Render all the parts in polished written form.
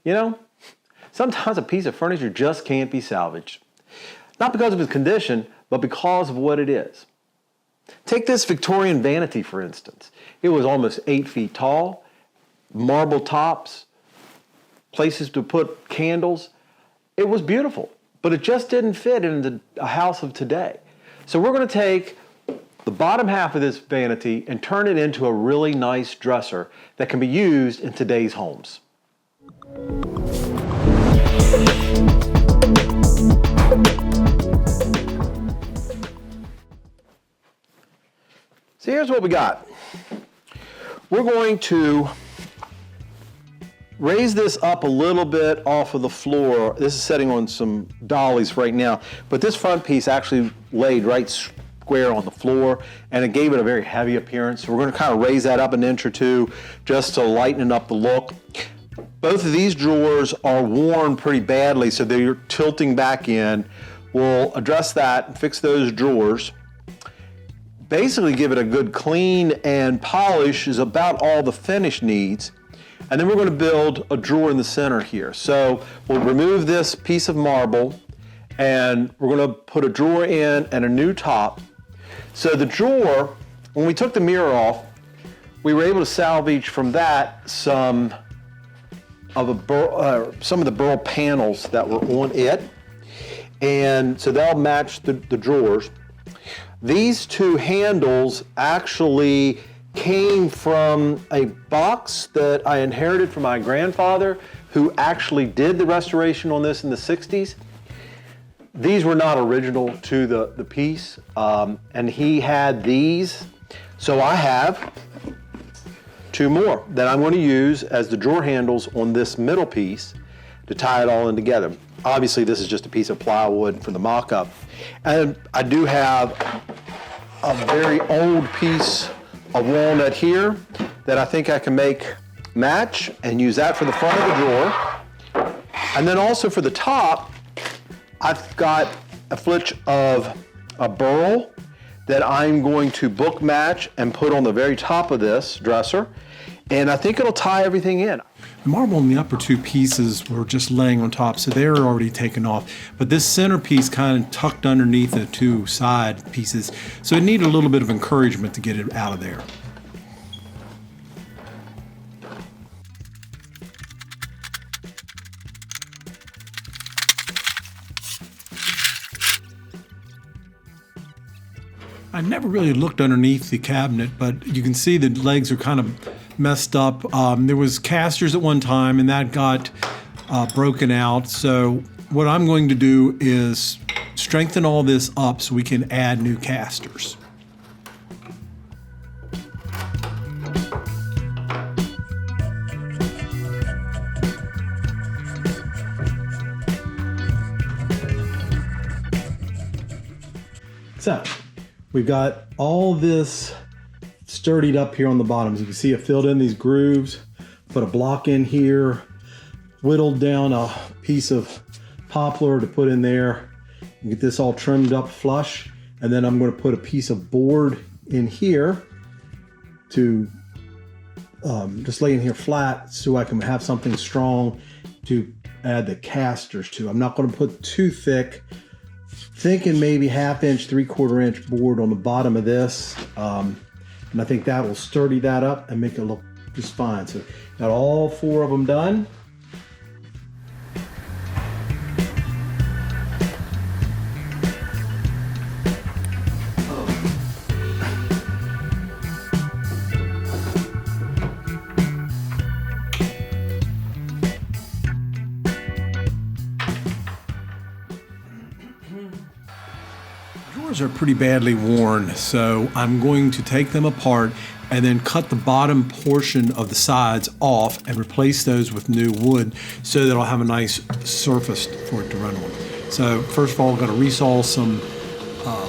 You know, sometimes a piece of furniture just can't be salvaged. Not because of its condition, but because of what it is. Take this Victorian Vanity, for instance. It was almost 8 feet tall, marble tops, places to put candles. It was beautiful, but it just didn't fit into a house of today. So we're going to take the bottom half of this vanity and turn it into a really nice dresser that can be used in today's homes. So here's what we got. We're going to raise this up a little bit off of the floor. This is setting on some dollies right now, but this front piece actually laid right square on the floor, and it gave it a very heavy appearance. So we're going to kind of raise that up an inch or two just to lighten up the look. Both of these drawers are worn pretty badly, so they're tilting back in. We'll address that and fix those drawers. Basically give it a good clean and polish is about all the finish needs. And then we're going to build a drawer in the center here. So we'll remove this piece of marble and we're going to put a drawer in and a new top. So the drawer, when we took the mirror off, we were able to salvage from that some of the burl panels that were on it. And so that'll match the drawers. These two handles actually came from a box that I inherited from my grandfather, who actually did the restoration on this in the 60s. These were not original to the piece, and he had these. So I have two more that I'm going to use as the drawer handles on this middle piece to tie it all in together. Obviously, this is just a piece of plywood for the mock-up. And I do have a very old piece of walnut here that I think I can make match and use that for the front of the drawer. And then also for the top, I've got a flitch of a burl that I'm going to book match and put on the very top of this dresser. And I think it'll tie everything in. The marble in the upper two pieces were just laying on top, so they were already taken off. But this center piece kind of tucked underneath the two side pieces, so it needed a little bit of encouragement to get it out of there. I never really looked underneath the cabinet, but you can see the legs are kind of messed up. There was casters at one time and that got broken out. So what I'm going to do is strengthen all this up so we can add new casters. So we've got all this sturdied up here on the bottom. As you can see, I filled in these grooves, put a block in here, whittled down a piece of poplar to put in there, and get this all trimmed up flush. And then I'm going to put a piece of board in here to just lay in here flat so I can have something strong to add the casters to. I'm not going to put too thick, thinking maybe 1/2 inch, 3/4 inch board on the bottom of this. And I think that will sturdy that up and make it look just fine. So got all 4 of them done. Drawers are pretty badly worn, so I'm going to take them apart and then cut the bottom portion of the sides off and replace those with new wood so that I'll have a nice surface for it to run on. So first of all, I'm going to resaw some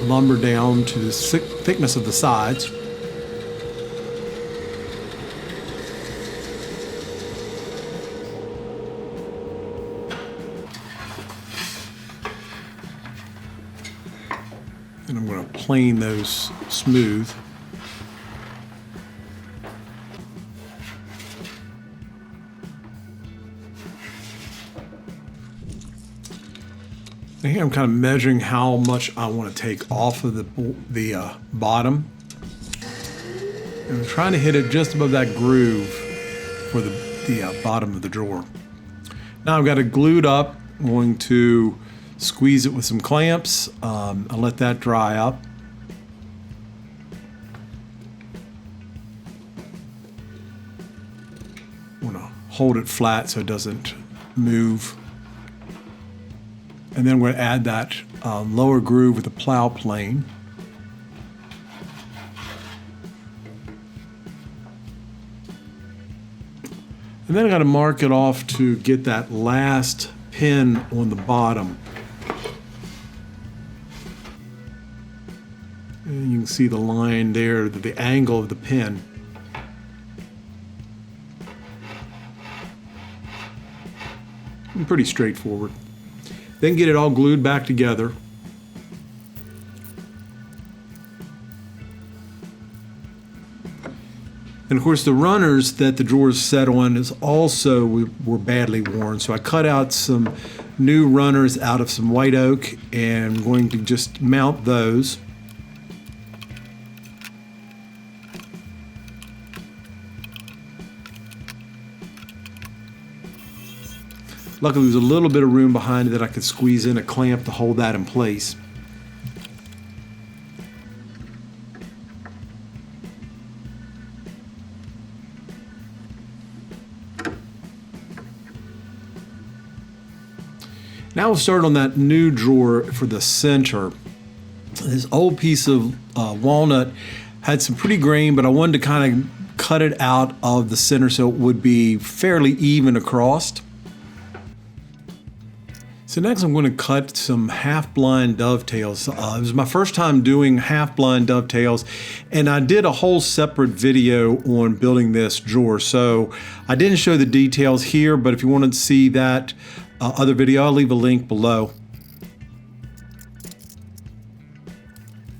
lumber down to the thickness of the sides. And I'm going to plane those smooth. And here I'm kind of measuring how much I want to take off of the bottom. And I'm trying to hit it just above that groove for the bottom of the drawer. Now I've got it glued up. I'm going to squeeze it with some clamps. I'll let that dry out. I'm going to hold it flat so it doesn't move. And then we're going to add that lower groove with the plow plane. And then I got to mark it off to get that last pin on the bottom. And you can see the line there, the angle of the pin. And pretty straightforward. Then get it all glued back together. And of course the runners that the drawers set on were badly worn. So I cut out some new runners out of some white oak and I'm going to just mount those. Luckily there's a little bit of room behind it that I could squeeze in a clamp to hold that in place. Now we'll start on that new drawer for the center. This old piece of walnut had some pretty grain, but I wanted to kind of cut it out of the center so it would be fairly even across. So next I'm going to cut some half-blind dovetails. It was my first time doing half-blind dovetails, and I did a whole separate video on building this drawer. So I didn't show the details here, but if you wanted to see that other video, I'll leave a link below.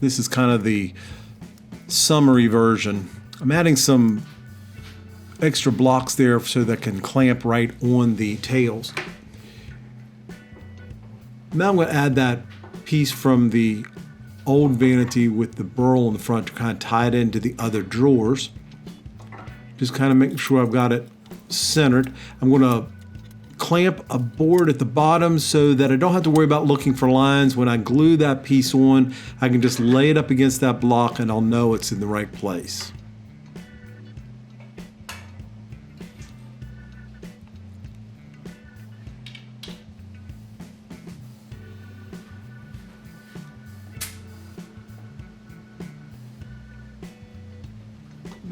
This is kind of the summary version. I'm adding some extra blocks there so that can clamp right on the tails. Now I'm going to add that piece from the old vanity with the burl in the front to kind of tie it into the other drawers. Just kind of making sure I've got it centered. I'm going to clamp a board at the bottom so that I don't have to worry about looking for lines. When I glue that piece on, I can just lay it up against that block and I'll know it's in the right place.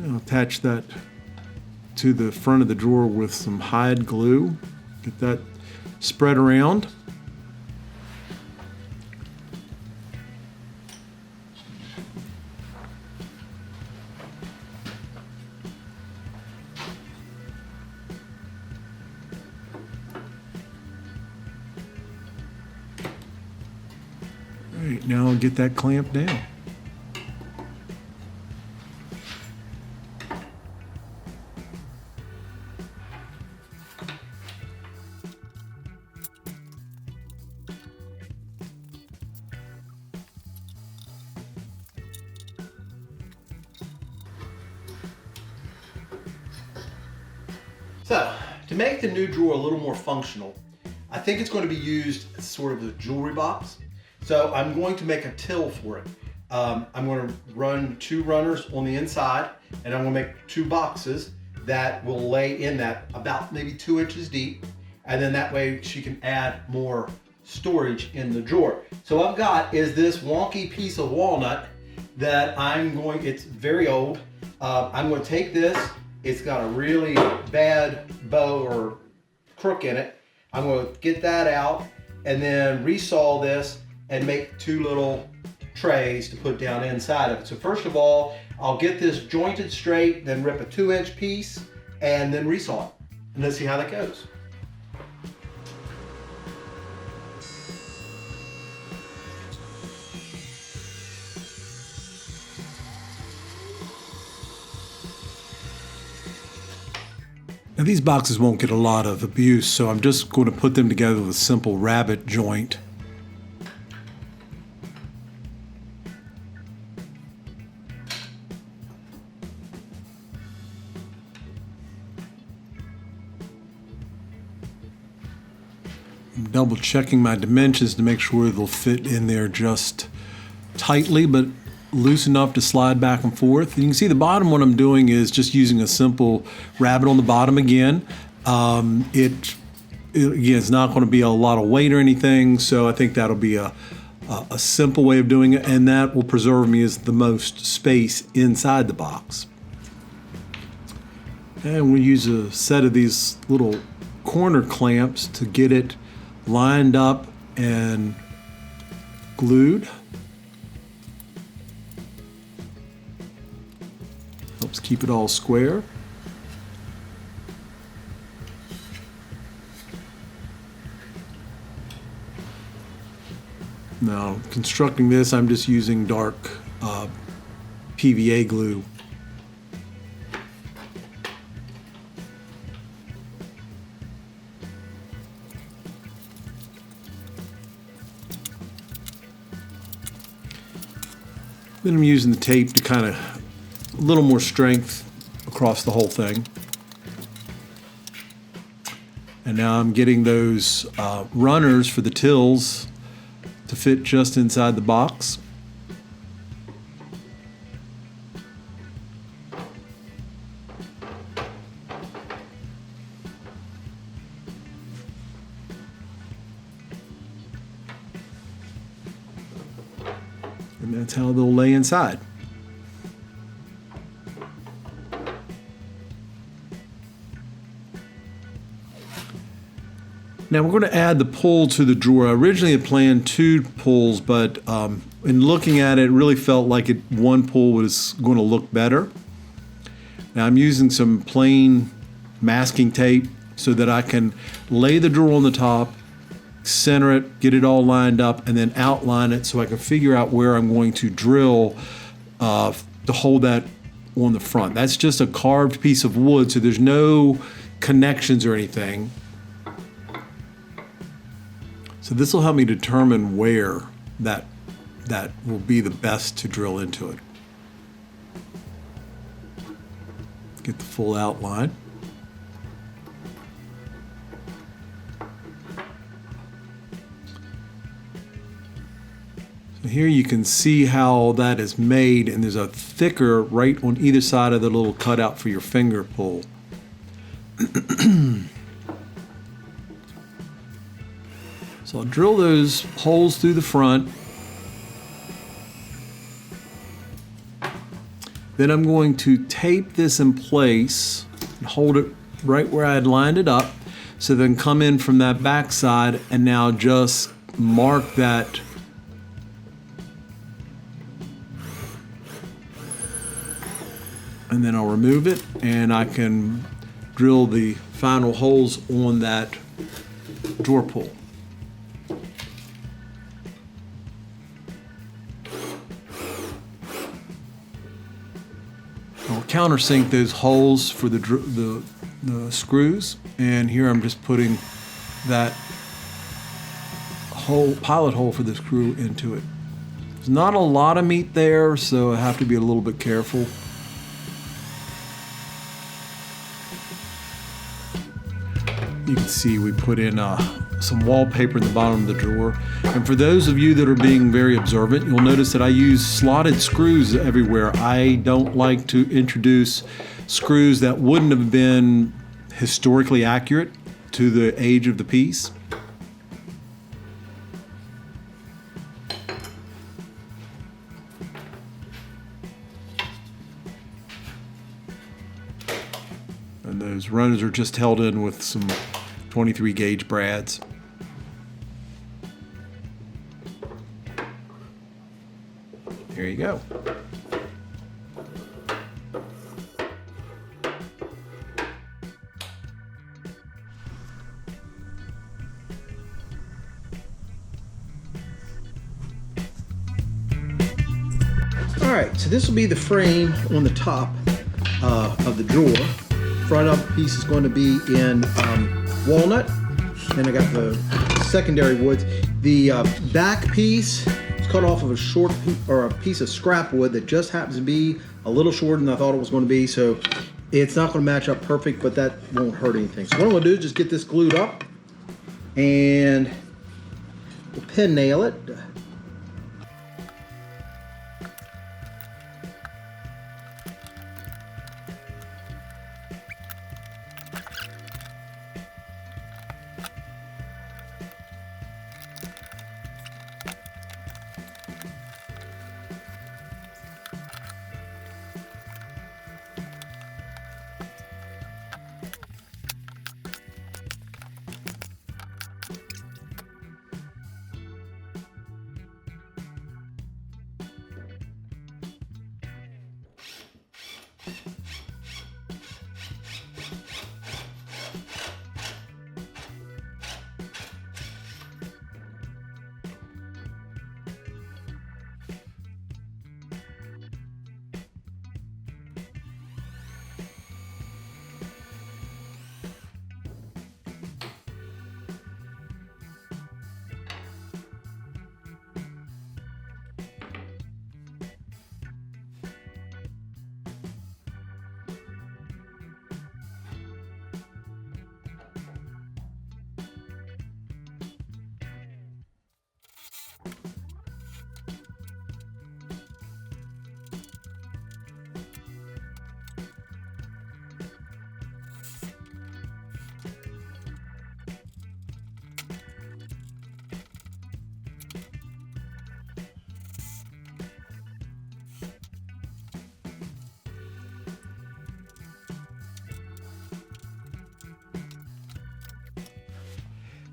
I'll attach that to the front of the drawer with some hide glue. Get that spread around. All right, now I'll get that clamped down. So, to make the new drawer a little more functional, I think it's going to be used as sort of a jewelry box. So I'm going to make a till for it. I'm going to run 2 runners on the inside, and I'm going to make 2 boxes that will lay in that about maybe 2 inches deep. And then that way she can add more storage in the drawer. So what I've got is this wonky piece of walnut that it's very old. I'm going to take this. It's got a really bad bow or crook in it. I'm going to get that out and then resaw this and make 2 little trays to put down inside of it. So first of all, I'll get this jointed straight, then rip a 2-inch piece and then resaw it. And let's see how that goes. Now these boxes won't get a lot of abuse, so I'm just going to put them together with a simple rabbet joint. double checking my dimensions to make sure they'll fit in there just tightly, but loose enough to slide back and forth. You can see the bottom, what I'm doing is just using a simple rabbet on the bottom again. Again, it's not going to be a lot of weight or anything, so I think that'll be a simple way of doing it, and that will preserve me as the most space inside the box. And we'll use a set of these little corner clamps to get it lined up and glued. Helps keep it all square. Now, constructing this, I'm just using dark PVA glue. Then I'm using the tape to kind of a little more strength across the whole thing. And now I'm getting those runners for the tills to fit just inside the box. And that's how they'll lay inside. Now we're going to add the pull to the drawer. I originally had planned 2 pulls, but in looking at it, it really felt like one pull was going to look better. Now I'm using some plain masking tape so that I can lay the drawer on the top, center it, get it all lined up, and then outline it so I can figure out where I'm going to drill to hold that on the front. That's just a carved piece of wood, so there's no connections or anything. So this will help me determine where that will be the best to drill into it. Get the full outline. So here you can see how that is made, and there's a thicker right on either side of the little cutout for your finger pull. So I'll drill those holes through the front. Then I'm going to tape this in place and hold it right where I had lined it up. So then come in from that back side and now just mark that and then I'll remove it and I can drill the final holes on that drawer pull. I'll countersink those holes for the screws, and here I'm just putting that pilot hole for the screw into it. There's not a lot of meat there, so I have to be a little bit careful. You can see we put in some wallpaper in the bottom of the drawer. And for those of you that are being very observant, you'll notice that I use slotted screws everywhere. I don't like to introduce screws that wouldn't have been historically accurate to the age of the piece. And those runners are just held in with some 23 gauge brads. There you go. All right, so this will be the frame on the top of the drawer. Front up piece is going to be in walnut. Then I got the secondary woods. The back piece is cut off of a piece of scrap wood that just happens to be a little shorter than I thought it was going to be. So it's not going to match up perfect, but that won't hurt anything. So what I'm going to do is just get this glued up. and we'll pin nail it.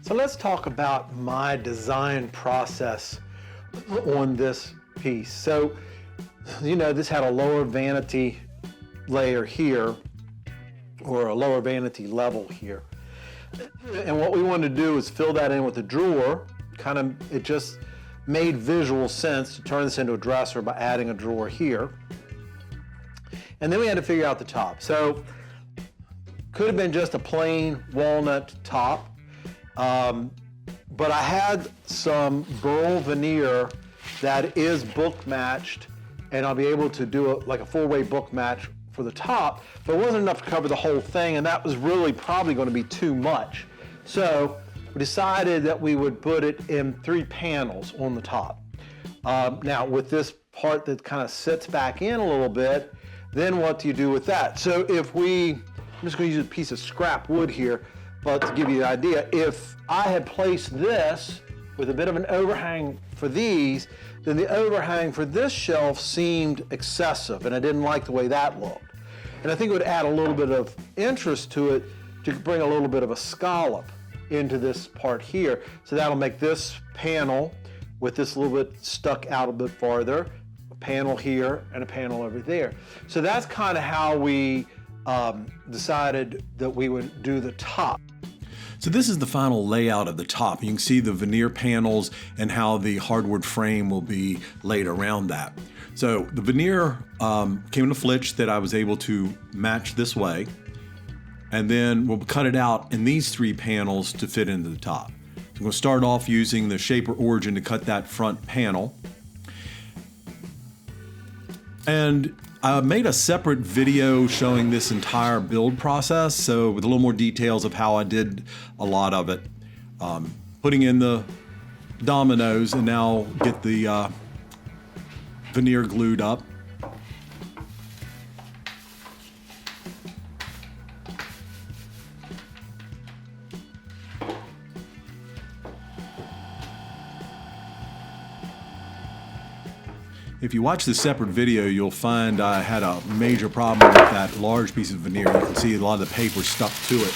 So let's talk about my design process on this piece. So, you know, this had a lower vanity layer here, or a lower vanity level here. And what we wanted to do is fill that in with a drawer. It just made visual sense to turn this into a dresser by adding a drawer here. And then we had to figure out the top. So, could have been just a plain walnut top. But I had some burl veneer that is book matched, and I'll be able to do like a 4-way book match for the top, but it wasn't enough to cover the whole thing, and that was really probably going to be too much. So we decided that we would put it in 3 panels on the top. Now with this part that kind of sits back in a little bit, then what do you do with that? So I'm just going to use a piece of scrap wood here. But to give you an idea, if I had placed this with a bit of an overhang for these, then the overhang for this shelf seemed excessive, and I didn't like the way that looked. And I think it would add a little bit of interest to it to bring a little bit of a scallop into this part here. So that'll make this panel with this a little bit stuck out a bit farther, a panel here and a panel over there. So that's kind of how we decided that we would do the top. So this is the final layout of the top. You can see the veneer panels and how the hardwood frame will be laid around that. So the veneer came in a flitch that I was able to match this way, and then we'll cut it out in these 3 panels to fit into the top. So I'm going to start off using the shaper origin to cut that front panel. And I made a separate video showing this entire build process, so with a little more details of how I did a lot of it. Putting in the dominoes and now get the veneer glued up. If you watch the separate video, you'll find I had a major problem with that large piece of veneer. You can see a lot of the paper stuck to it.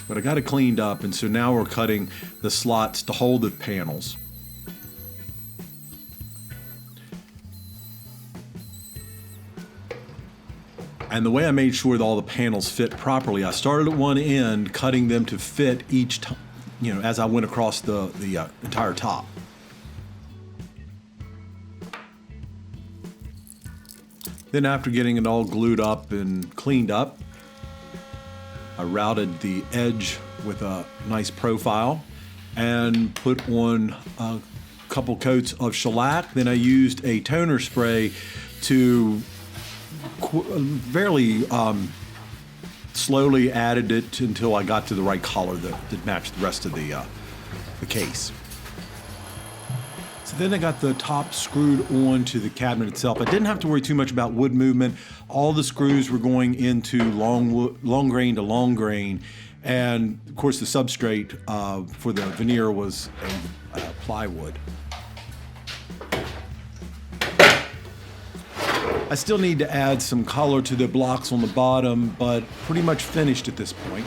But I got it cleaned up, and so now we're cutting the slots to hold the panels. And the way I made sure that all the panels fit properly, I started at one end, cutting them to fit each time, as I went across the entire top. Then after getting it all glued up and cleaned up, I routed the edge with a nice profile and put on a couple coats of shellac. Then I used a toner spray to fairly slowly added it until I got to the right color that matched the rest of the case. So then I got the top screwed onto the cabinet itself. I didn't have to worry too much about wood movement. All the screws were going into long grain to long grain. And of course the substrate for the veneer was a plywood. I still need to add some color to the blocks on the bottom, but pretty much finished at this point.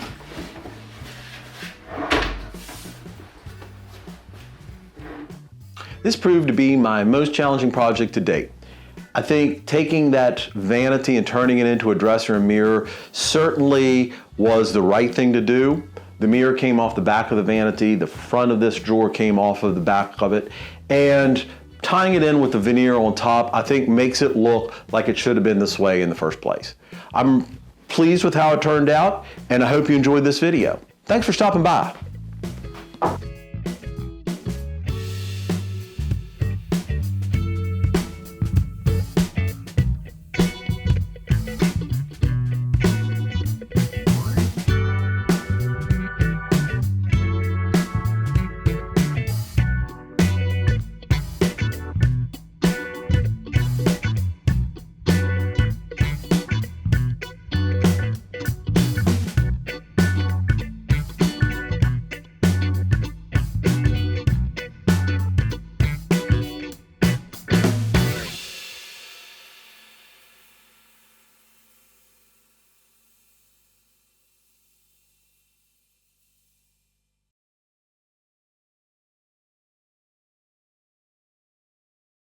This proved to be my most challenging project to date. I think taking that vanity and turning it into a dresser and mirror certainly was the right thing to do. The mirror came off the back of the vanity, the front of this drawer came off of the back of it, and tying it in with the veneer on top, I think makes it look like it should have been this way in the first place. I'm pleased with how it turned out, and I hope you enjoyed this video. Thanks for stopping by.